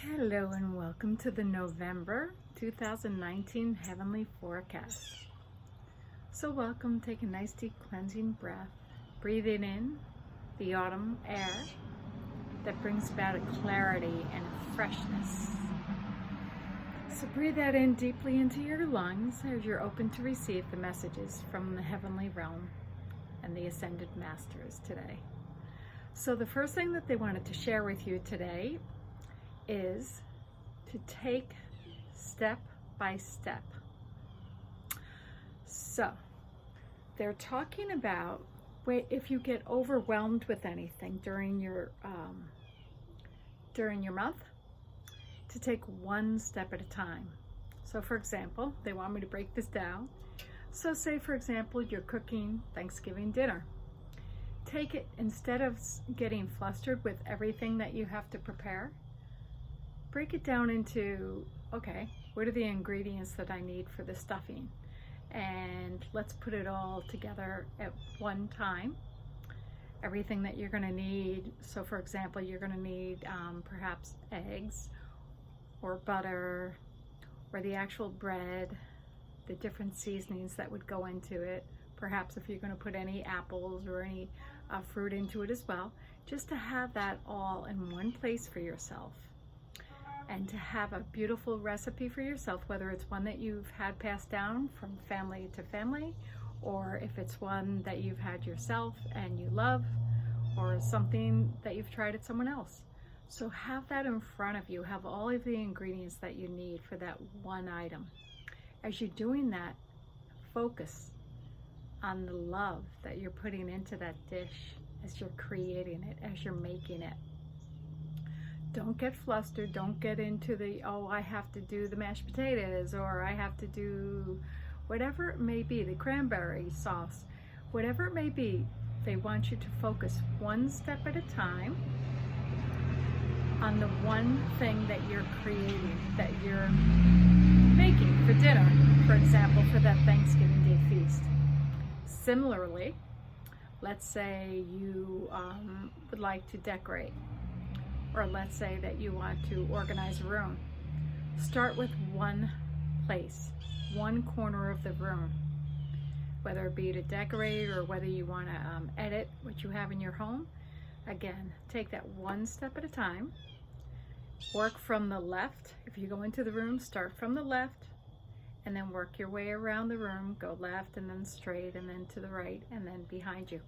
Hello and welcome to the November 2019 Heavenly Forecast. So welcome, take a nice deep cleansing breath, breathing in the autumn air that brings about a clarity and a freshness. So breathe that in deeply into your lungs as you're open to receive the messages from the heavenly realm and the Ascended Masters today. So the first thing that they wanted to share with you today is to take step by step. So they're talking about if you get overwhelmed with anything during your month, to take one step at a time. So for example, they want me to break this down. So say for example, you're cooking Thanksgiving dinner. Take it, instead of getting flustered with everything that you have to prepare, break it down into, okay, what are the ingredients that I need for the stuffing? And let's put it all together at one time. Everything that you're going to need. So for example, you're going to need perhaps eggs or butter or the actual bread, the different seasonings that would go into it. Perhaps if you're going to put any apples or any fruit into it as well, just to have that all in one place for yourself. And to have a beautiful recipe for yourself, whether it's one that you've had passed down from family to family, or if it's one that you've had yourself and you love, or something that you've tried at someone else. So have that in front of you, have all of the ingredients that you need for that one item. As you're doing that, focus on the love that you're putting into that dish as you're creating it, as you're making it. Don't get flustered. Don't get into the, oh, I have to do the mashed potatoes, or I have to do whatever it may be, the cranberry sauce, whatever it may be. They want you to focus one step at a time on the one thing that you're creating, that you're making for dinner, for example, for that Thanksgiving Day feast. Similarly, let's say you would like to decorate. Or let's say that you want to organize a room. Start with one place, one corner of the room, whether it be to decorate or whether you want to edit what you have in your home. Again, take that one step at a time. Work from the left. If you go into the room, start from the left and then work your way around the room. Go left and then straight and then to the right and then behind you.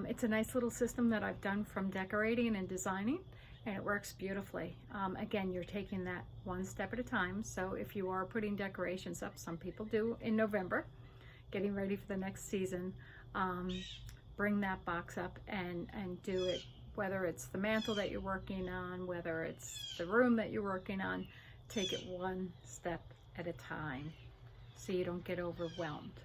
It's a nice little system that I've done from decorating and designing, and it works beautifully. Again, you're taking that one step at a time. So if you are putting decorations up, some people do in November, getting ready for the next season, bring that box up and do it, whether it's the mantle that you're working on, whether it's the room that you're working on, take it one step at a time so you don't get overwhelmed.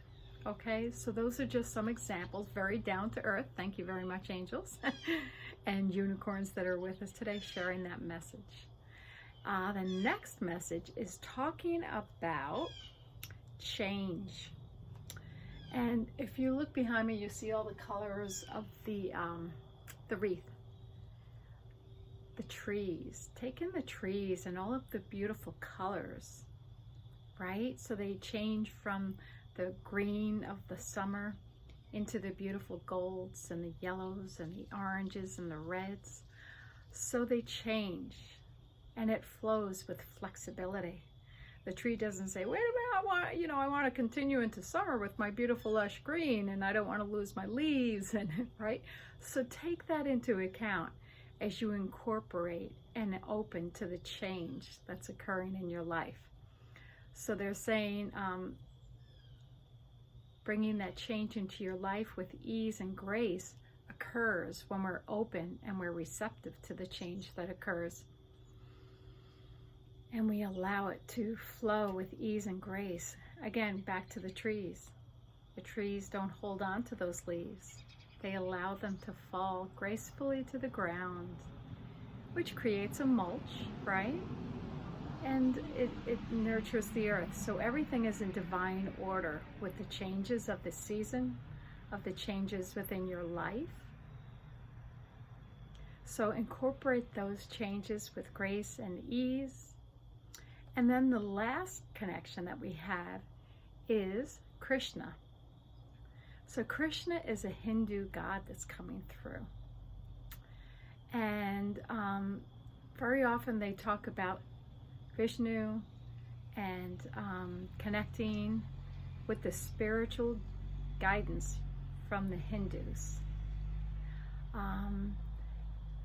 Okay, so those are just some examples, very down to earth. Thank you very much, angels and unicorns that are with us today, sharing that message. The next message is talking about change. And if you look behind me, you see all the colors of the wreath, the trees. Take in the trees and all of the beautiful colors, right? So they change from the green of the summer into the beautiful golds and the yellows and the oranges and the reds. So they change and it flows with flexibility. The tree doesn't say, wait a minute, I want to continue into summer with my beautiful lush green and I don't want to lose my leaves, and right? So take that into account as you incorporate and open to the change that's occurring in your life. So they're saying, bringing that change into your life with ease and grace occurs when we're open and we're receptive to the change that occurs. And we allow it to flow with ease and grace. Again, back to the trees. The trees don't hold on to those leaves. They allow them to fall gracefully to the ground, which creates a mulch, right? And it nurtures the earth. So everything is in divine order with the changes of the season, of the changes within your life. So incorporate those changes with grace and ease. And then the last connection that we have is Krishna. So Krishna is a Hindu god that's coming through. And very often they talk about Vishnu and connecting with the spiritual guidance from the Hindus.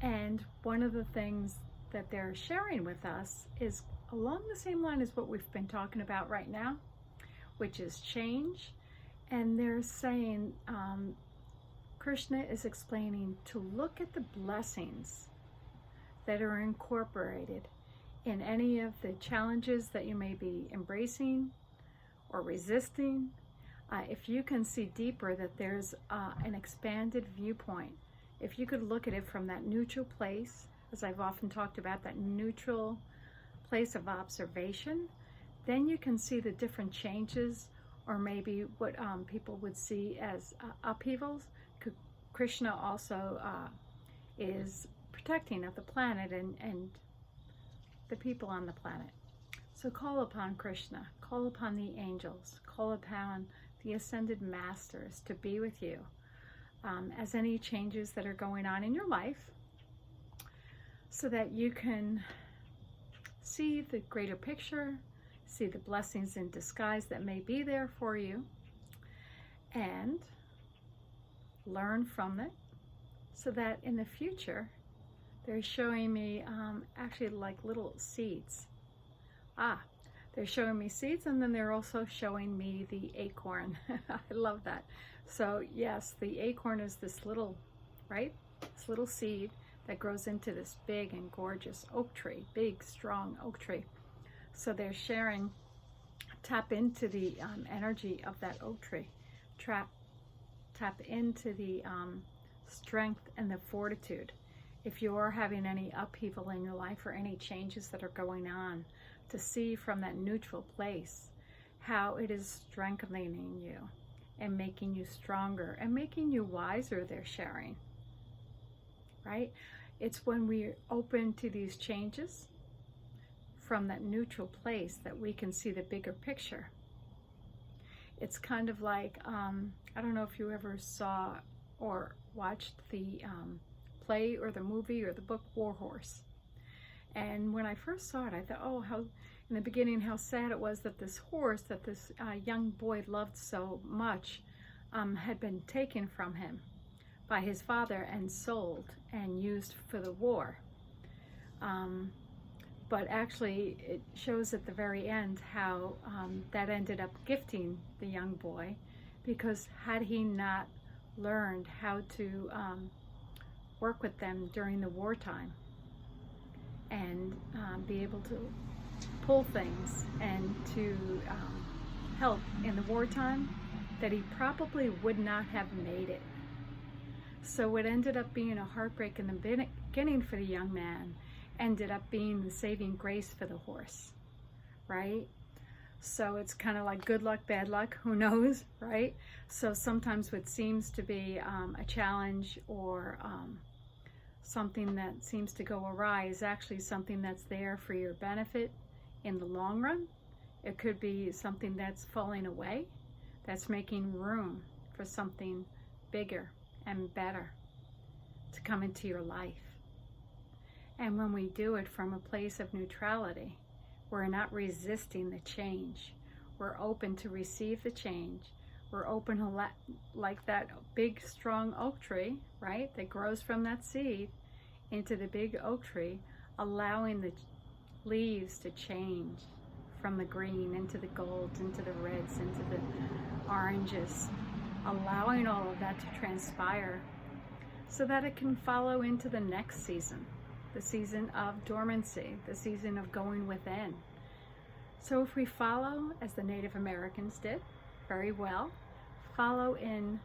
And one of the things that they're sharing with us is along the same line as what we've been talking about right now, which is change. And they're saying, Krishna is explaining to look at the blessings that are incorporated in any of the challenges that you may be embracing or resisting. If you can see deeper that there's an expanded viewpoint, if you could look at it from that neutral place, as I've often talked about, that neutral place of observation, then you can see the different changes, or maybe what people would see as upheavals. Krishna also is protecting of the planet and the people on the planet. So call upon Krishna, call upon the angels, call upon the ascended masters to be with you as any changes that are going on in your life, so that you can see the greater picture, see the blessings in disguise that may be there for you, and learn from it, so that in the future, they're showing me actually like little seeds. They're showing me seeds, and then they're also showing me the acorn. I love that. So yes, the acorn is this little, right? This little seed that grows into this big and gorgeous oak tree, big, strong oak tree. So they're sharing, tap into the energy of that oak tree. Tap into the strength and the fortitude. If you're having any upheaval in your life or any changes that are going on, to see from that neutral place how it is strengthening you and making you stronger and making you wiser, they're sharing, right? It's when we're open to these changes from that neutral place that we can see the bigger picture. It's kind of like, I don't know if you ever saw or watched the play or the movie or the book War Horse. And when I first saw it, I thought, oh, how, in the beginning, how sad it was that this horse that this young boy loved so much had been taken from him by his father and sold and used for the war. But actually, it shows at the very end how that ended up gifting the young boy, because had he not learned how to work with them during the wartime and be able to pull things and to help in the wartime, that he probably would not have made it. So what ended up being a heartbreak in the beginning for the young man ended up being the saving grace for the horse, right? So it's kind of like good luck, bad luck, who knows, right? So sometimes what seems to be a challenge or something that seems to go awry is actually something that's there for your benefit in the long run. It could be something that's falling away, that's making room for something bigger and better to come into your life. And when we do it from a place of neutrality, we're not resisting the change. We're open to receive the change. We're open like that big, strong oak tree, right, that grows from that seed into the big oak tree, allowing the leaves to change from the green into the golds, into the reds, into the oranges, allowing all of that to transpire so that it can follow into the next season, the season of dormancy, the season of going within. So if we follow, as the Native Americans did very well, follow in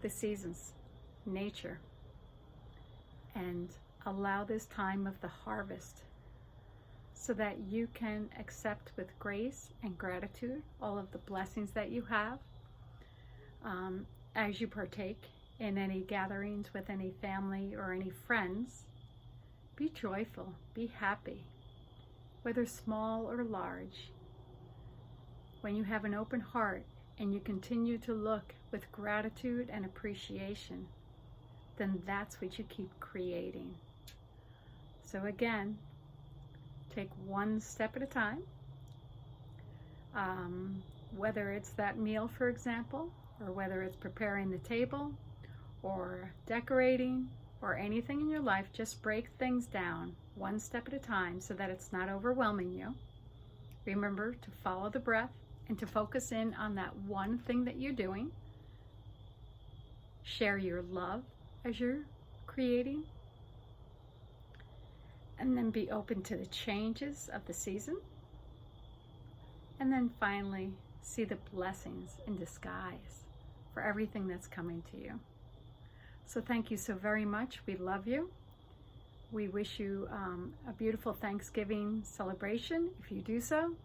the seasons, nature, and allow this time of the harvest so that you can accept with grace and gratitude all of the blessings that you have as you partake in any gatherings with any family or any friends, be joyful, be happy, whether small or large. When you have an open heart and you continue to look with gratitude and appreciation, then that's what you keep creating. So again, take one step at a time. Whether it's that meal, for example, or whether it's preparing the table or decorating or anything in your life, just break things down one step at a time so that it's not overwhelming you. Remember to follow the breath and to focus in on that one thing that you're doing. Share your love as you're creating. And then be open to the changes of the season. And then finally, see the blessings in disguise for everything that's coming to you. So thank you so very much. We love you. We wish you a beautiful Thanksgiving celebration if you do so.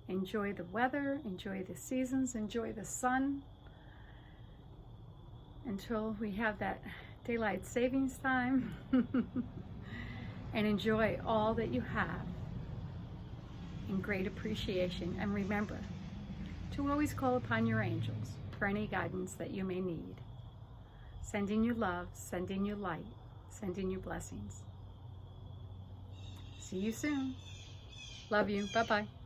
Enjoy the weather, enjoy the seasons, enjoy the sun until we have that daylight savings time. And enjoy all that you have in great appreciation. And remember to always call upon your angels for any guidance that you may need. Sending you love, sending you light, sending you blessings. See you soon. Love you. Bye-bye.